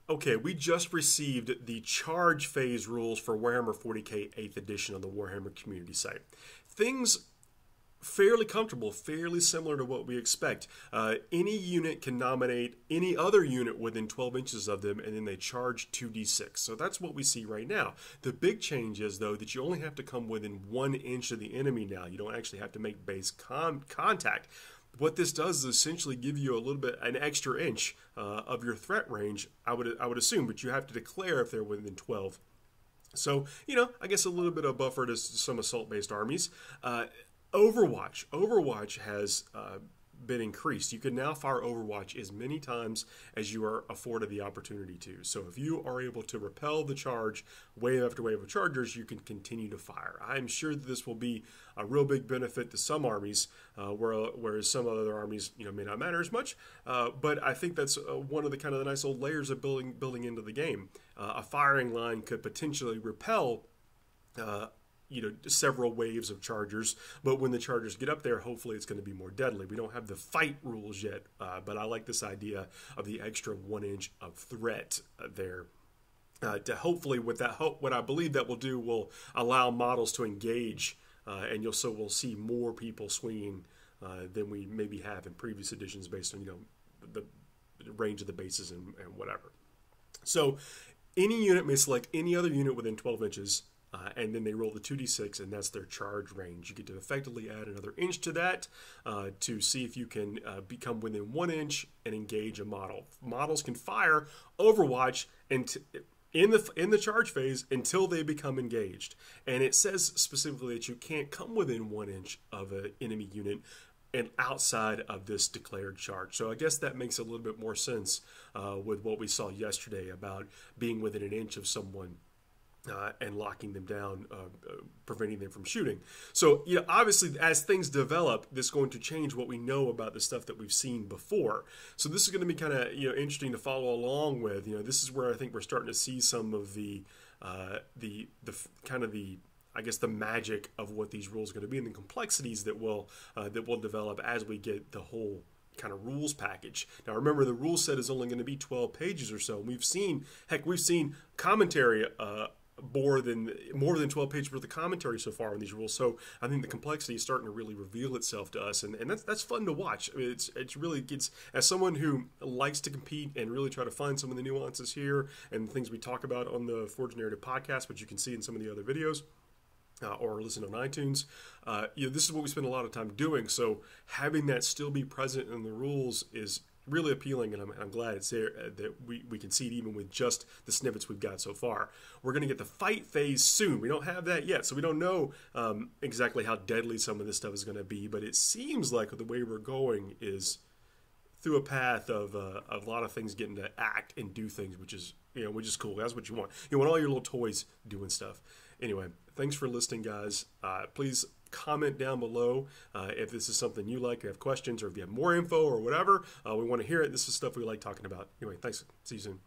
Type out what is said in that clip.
Okay, we just received the charge phase rules for Warhammer 40k 8th edition on the Warhammer Community site. Things fairly comfortable, fairly similar to what we expect. Any unit can nominate any other unit within 12 inches of them, and then they charge 2d6. So that's what we see right now. The big change is, though, that you only have to come within 1 inch of the enemy now. You don't actually have to make base contact. What this does is essentially give you a little bit, an extra inch of your threat range, I would assume, but you have to declare if they're within 12. So, I guess a little bit of buffer to some assault-based armies. Overwatch has been increased. You can now fire Overwatch as many times as you are afforded the opportunity to. So if you are able to repel the charge wave after wave of chargers, you can continue to fire. I'm sure that this will be a real big benefit to some armies, whereas some other armies, may not matter as much. But I think that's one of the kind of the nice old layers of building into the game. A firing line could potentially repel several waves of chargers, but when the chargers get up there, hopefully it's going to be more deadly. We don't have the fight rules yet, but I like this idea of the extra 1 inch of threat there. To hopefully, what I believe that will do will allow models to engage, and we'll see more people swinging than we maybe have in previous editions based on the range of the bases and whatever. So any unit may select any other unit within 12 inches. And then they roll the 2d6, and that's their charge range. You get to effectively add another inch to that to see if you can become within 1 inch and engage a model. Models can fire Overwatch in the charge phase until they become engaged. And it says specifically that you can't come within 1 inch of an enemy unit and outside of this declared charge. So I guess that makes a little bit more sense with what we saw yesterday about being within an inch of someone. And locking them down, preventing them from shooting. So, obviously, as things develop, this is going to change what we know about the stuff that we've seen before. So this is going to be kind of interesting to follow along with. This is where I think we're starting to see some of the magic of what these rules are going to be and the complexities that will develop as we get the whole kind of rules package. Now remember, the rule set is only going to be 12 pages or so. And we've seen commentary more than 12 pages worth of commentary so far on these rules. So I think the complexity is starting to really reveal itself to us, and that's fun to watch. I mean, it's really, as someone who likes to compete and really try to find some of the nuances here and things we talk about on the Forge Narrative podcast, which you can see in some of the other videos. Or listen on iTunes. This is what we spend a lot of time doing. So having that still be present in the rules is really appealing, and I'm glad it's there, that we can see it even with just the snippets we've got so far. We're going to get the fight phase soon. We don't have that yet, so we don't know exactly how deadly some of this stuff is going to be, but it seems like the way we're going is through a path of a lot of things getting to act and do things, which is cool. That's what you want. You want all your little toys doing stuff. Anyway, thanks for listening, guys. Please comment down below if this is something you like, you have questions, or if you have more info or whatever. We want to hear it. This is stuff we like talking about. Anyway, thanks. See you soon.